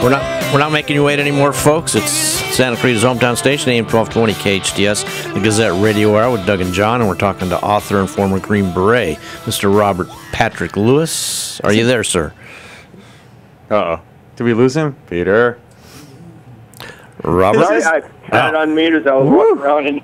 We're not making you wait anymore, folks. It's Santa Clarita's hometown station, AM-1220 KHTS, the Gazette Radio Hour with Doug and John, and we're talking to author and former Green Beret, Mr. Robert Patrick Lewis. Are you there, sir? Uh-oh. Did we lose him? Peter? Robert? I had it on meters. I was walking around and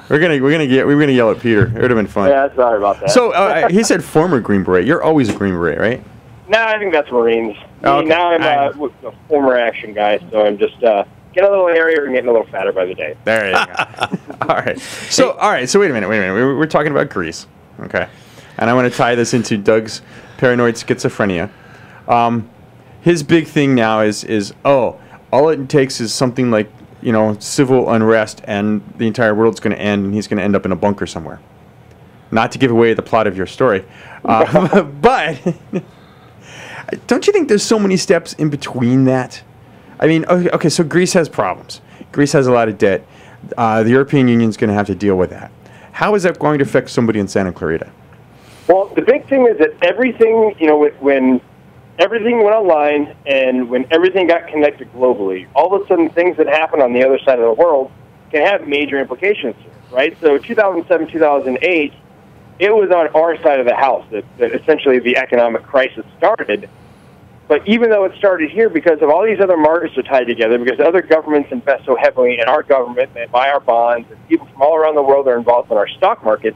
we're gonna yell at Peter. It would have been fun. Yeah, sorry about that. So he said former Green Beret. You're always a Green Beret, right? No, I think that's Marines. Oh, okay. Now I'm a former action guy, so I'm just getting a little hairier and getting a little fatter by the day. There you go. All right. So wait a minute. We're talking about Greece, okay? And I want to tie this into Doug's paranoid schizophrenia. His big thing now is all it takes is something like, civil unrest, and the entire world's going to end, and he's going to end up in a bunker somewhere. Not to give away the plot of your story, but don't you think there's so many steps in between that? I mean, okay, so Greece has problems. Greece has a lot of debt. The European Union's going to have to deal with that. How is that going to affect somebody in Santa Clarita? Well, the big thing is that everything, when everything went online and when everything got connected globally, all of a sudden things that happen on the other side of the world can have major implications, right? So 2007, 2008, it was on our side of the house that essentially the economic crisis started. But even though it started here, because of all these other markets are tied together, because other governments invest so heavily in our government and buy our bonds, and people from all around the world are involved in our stock market,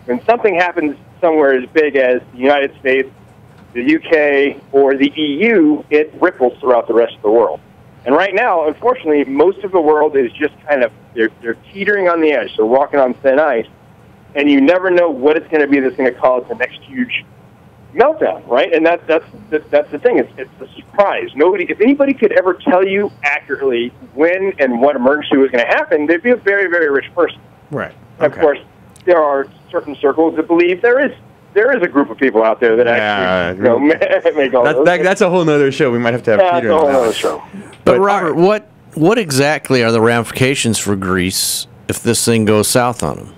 when something happens somewhere as big as the United States, the UK, or the EU, it ripples throughout the rest of the world. And right now, unfortunately, most of the world is just kind of, they're teetering on the edge. They're walking on thin ice. And you never know what it's going to be that's going to cause the next huge meltdown, right? And that's the thing. It's a surprise. If anybody could ever tell you accurately when and what emergency was going to happen, they'd be a very, very rich person. Right. Okay. Of course, there are certain circles that believe there is a group of people out there that actually make all those. That's a whole other show. We might have to have Peter. That's a whole other show. But Robert, what exactly are the ramifications for Greece if this thing goes south on them?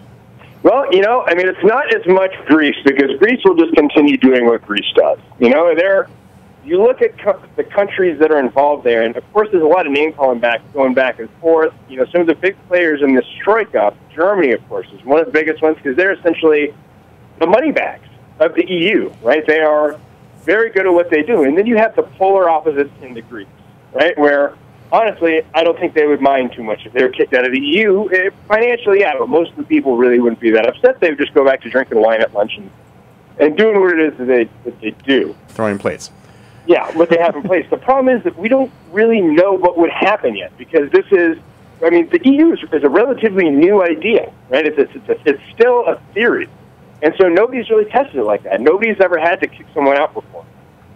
Well, it's not as much Greece, because Greece will just continue doing what Greece does. You look at the countries that are involved there, and of course there's a lot of name-calling going back and forth. Some of the big players in this troika, Germany, of course, is one of the biggest ones, because they're essentially the money bags of the EU, right? They are very good at what they do. And then you have the polar opposites in the Greeks, right, where honestly, I don't think they would mind too much if they were kicked out of the EU. Financially, yeah, but most of the people really wouldn't be that upset. They would just go back to drinking wine at lunch and doing what it is that they do. Throwing plates. Yeah, what they have in place. The problem is that we don't really know what would happen yet, because the EU is a relatively new idea, right? It's still a theory. And so nobody's really tested it like that. Nobody's ever had to kick someone out before.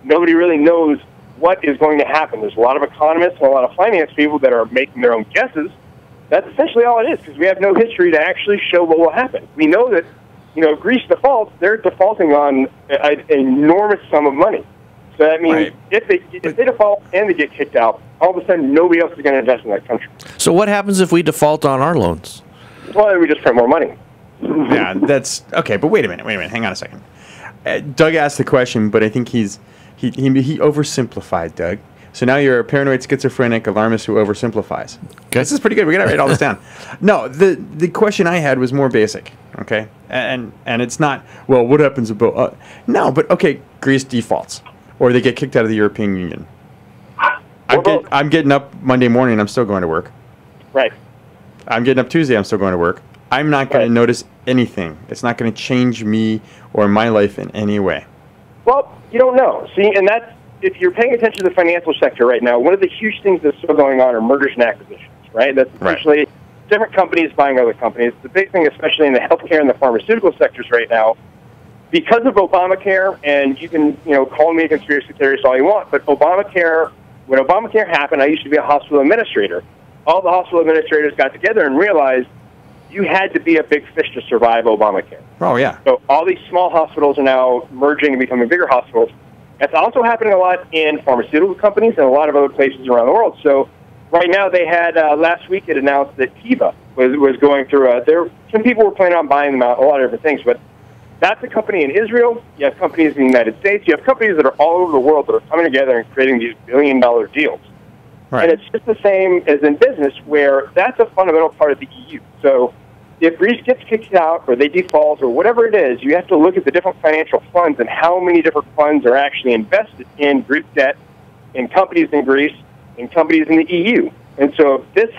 Nobody really knows what is going to happen. There's a lot of economists and a lot of finance people that are making their own guesses. That's essentially all it is, because we have no history to actually show what will happen. We know that, if Greece defaults, they're defaulting on an enormous sum of money. So that means if they default and they get kicked out, all of a sudden nobody else is going to invest in that country. So what happens if we default on our loans? Well, then we just print more money. Yeah, that's okay. But wait a minute. Hang on a second. Doug asked the question, but I think he oversimplified, Doug. So now you're a paranoid schizophrenic alarmist who oversimplifies. Okay. This is pretty good. We got to write all this down. No, the question I had was more basic. Okay, and it's not, well, what happens about no, but okay, Greece defaults or they get kicked out of the European Union. I'm getting up Monday morning. I'm still going to work. Right. I'm getting up Tuesday. I'm still going to work. I'm not going to notice anything. It's not going to change me or my life in any way. Well, you don't know. See, and that's, if you're paying attention to the financial sector right now, one of the huge things that's still going on are mergers and acquisitions, right? That's essentially different companies buying other companies. The big thing, especially in the healthcare and the pharmaceutical sectors right now, because of Obamacare, and you can, call me a conspiracy theorist all you want, but when Obamacare happened, I used to be a hospital administrator. All the hospital administrators got together and realized you had to be a big fish to survive Obamacare. Oh, yeah. So all these small hospitals are now merging and becoming bigger hospitals. That's also happening a lot in pharmaceutical companies and a lot of other places around the world. So right now they had, last week it announced that Teva was going through, some people were planning on buying them out, a lot of different things, but that's a company in Israel. You have companies in the United States. You have companies that are all over the world that are coming together and creating these billion-dollar deals. Right. And it's just the same as in business, where that's a fundamental part of the EU. So if Greece gets kicked out or they default or whatever it is, you have to look at the different financial funds and how many different funds are actually invested in Greek debt, in companies in Greece, in companies in the EU. And so if this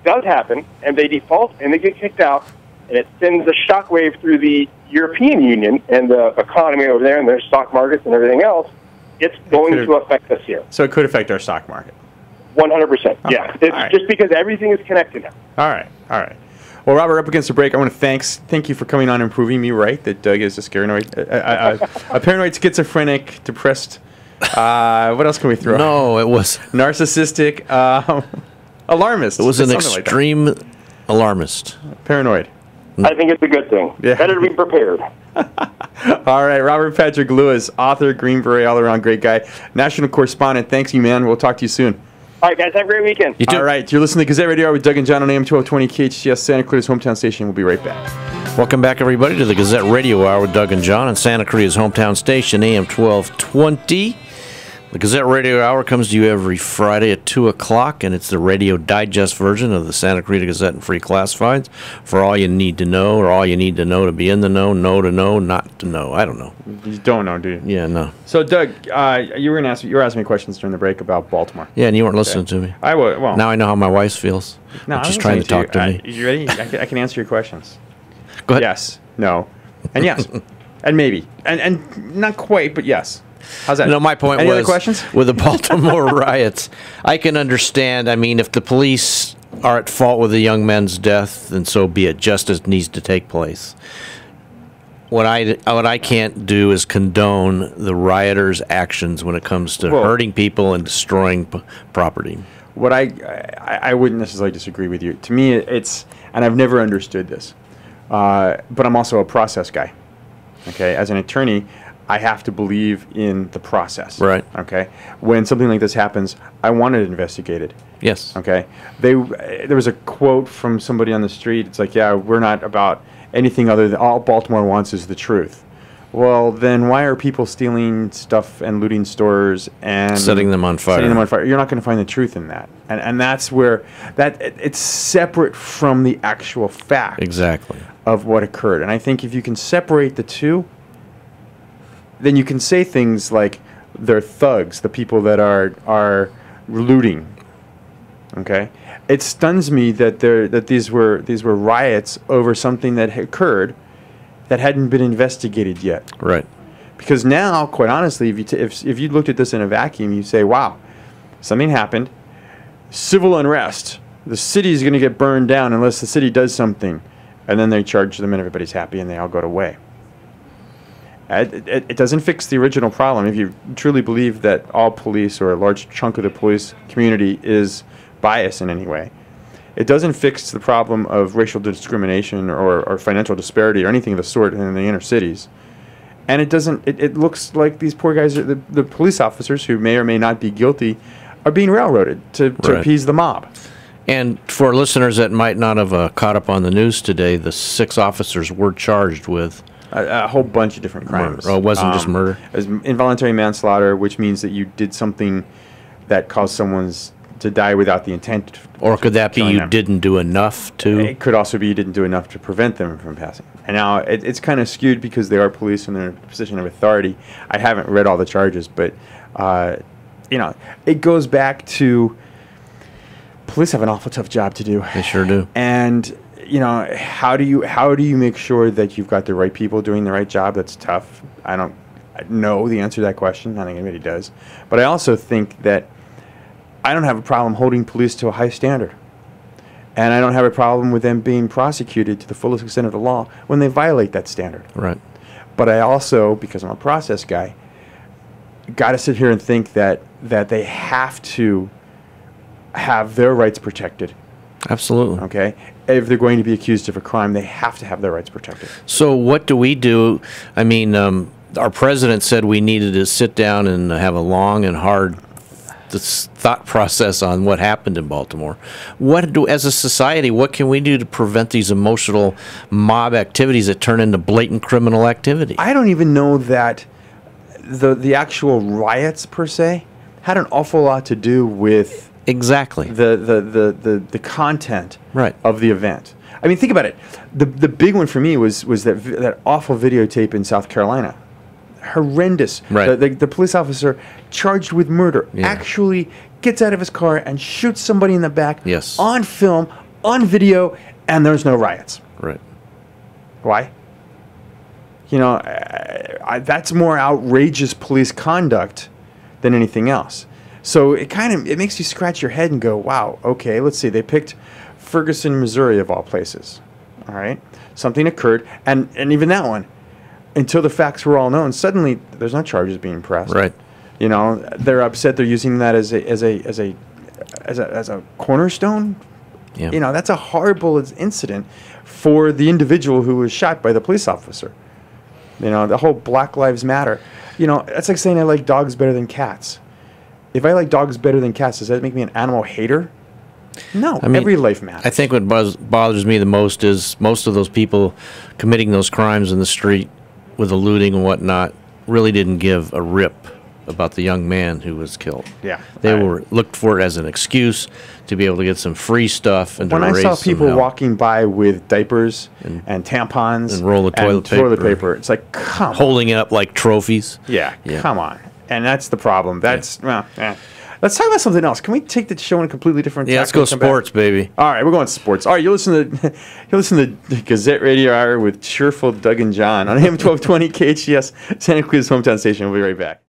does happen and they default and they get kicked out, and it sends a shockwave through the European Union and the economy over there and their stock markets and everything else, it's going to affect us here. So it could affect our stock market. 100%. Yeah. It's just because everything is connected now. All right. Well, Robert, up against the break, I want to thank you for coming on and proving me right that Doug is a a paranoid, schizophrenic, depressed. What else can we throw? No, it was narcissistic, alarmist. It was an extreme alarmist. Paranoid. I think it's a good thing. Yeah. Better to be prepared. All right, Robert Patrick Lewis, author, Green Beret, all-around great guy, national correspondent. Thanks you, man. We'll talk to you soon. All right, guys, have a great weekend. You too. All right, you're listening to Gazette Radio Hour with Doug and John on AM-1220 KHTS, Santa Clarita's hometown station. We'll be right back. Welcome back, everybody, to the Gazette Radio Hour with Doug and John on Santa Clarita's hometown station, AM-1220. The Gazette Radio Hour comes to you every Friday at 2 o'clock, and it's the radio digest version of the Santa Clarita Gazette and Free Classifieds for all you need to know, or all you need to know to be in the know to know, not to know. I don't know. You don't know, do you? Yeah, no. So, Doug, you were asking me questions during the break about Baltimore. Yeah, and you weren't listening to me. I was. Well, now I know how my wife feels. no, She's trying to talk to me. You ready? I can answer your questions. Go ahead. Yes, no, and yes, and maybe, and not quite, but yes. How's that? No, my point Any was, other questions? with the Baltimore riots, I can understand. I mean, if the police are at fault with the young man's death, then so be it. Justice needs to take place. What I can't do is condone the rioters' actions when it comes to hurting people and destroying property. What I wouldn't necessarily disagree with you. To me, it's, and I've never understood this, but I'm also a process guy. Okay, as an attorney, I have to believe in the process. Right. Okay. When something like this happens, I want it investigated. Yes. Okay. There was a quote from somebody on the street. It's like, yeah, we're not about anything other than all Baltimore wants is the truth. Well, then why are people stealing stuff and looting stores and setting them on fire? You're not going to find the truth in that. And that's where it's separate from the actual fact. Exactly. Of what occurred. And I think if you can separate the two, then you can say things like they're thugs, the people that are looting. Okay, it stuns me that these were riots over something that occurred that hadn't been investigated yet. Right. Because now, quite honestly, if you looked at this in a vacuum, you say, "Wow, something happened, civil unrest. The city is going to get burned down unless the city does something," and then they charge them, and everybody's happy, and they all go away. It doesn't fix the original problem. If you truly believe that all police or a large chunk of the police community is biased in any way, it doesn't fix the problem of racial discrimination or financial disparity or anything of the sort in the inner cities. And it doesn't. It looks like these poor guys, the police officers who may or may not be guilty, are being railroaded to appease the mob. And for listeners that might not have caught up on the news today, the 6 officers were charged with a whole bunch of different crimes. Oh, it wasn't just murder? It was involuntary manslaughter, which means that you did something that caused someone to die without the intent. Or could that be you didn't do enough to? It could also be you didn't do enough to prevent them from passing. And now it's kind of skewed because they are police and they're in a position of authority. I haven't read all the charges, but it goes back to police have an awful tough job to do. They sure do. And how do you make sure that you've got the right people doing the right job? That's tough. I don't know the answer to that question. I think anybody does. But I also think that I don't have a problem holding police to a high standard. And I don't have a problem with them being prosecuted to the fullest extent of the law when they violate that standard. Right. But I also, because I'm a process guy, got to sit here and think that they have to have their rights protected. Absolutely. Okay? If they're going to be accused of a crime, they have to have their rights protected. So what do we do? I mean, our president said we needed to sit down and have a long and hard thought process on what happened in Baltimore. As a society, what can we do to prevent these emotional mob activities that turn into blatant criminal activity? I don't even know that the actual riots, per se, had an awful lot to do with Exactly. The content Right. of the event. I mean, think about it. The big one for me was that awful videotape in South Carolina. Horrendous. Right. The police officer charged with murder actually gets out of his car and shoots somebody in the back. Yes. On film, on video, and there's no riots. Right. Why? You know, that's more outrageous police conduct than anything else. So it makes you scratch your head and go, wow, okay, let's see. They picked Ferguson, Missouri, of all places. All right? Something occurred, and even that one, until the facts were all known, suddenly there's no charges being pressed. Right. You know, they're upset. They're using that as a cornerstone. Yeah. You know, that's a horrible incident for the individual who was shot by the police officer. You know, the whole Black Lives Matter. You know, that's like saying I like dogs better than cats. If I like dogs better than cats, does that make me an animal hater? No, I mean, every life matters. I think what bothers me the most is most of those people committing those crimes in the street with the looting and whatnot really didn't give a rip about the young man who was killed. Yeah. They were looked for it as an excuse to be able to get some free stuff and when to I raise saw some people hell. walking by with diapers and tampons and roll of toilet paper, it's like, come holding it up like trophies. Yeah, come on. And that's the problem. That's well, let's talk about something else. Can we take the show in a completely different tack? Yeah, let's go sports, baby. All right, we're going sports. All right, you listen to the Gazette Radio Hour with cheerful Doug and John on AM-1220 KHTS, Santa Cruz hometown station. We'll be right back.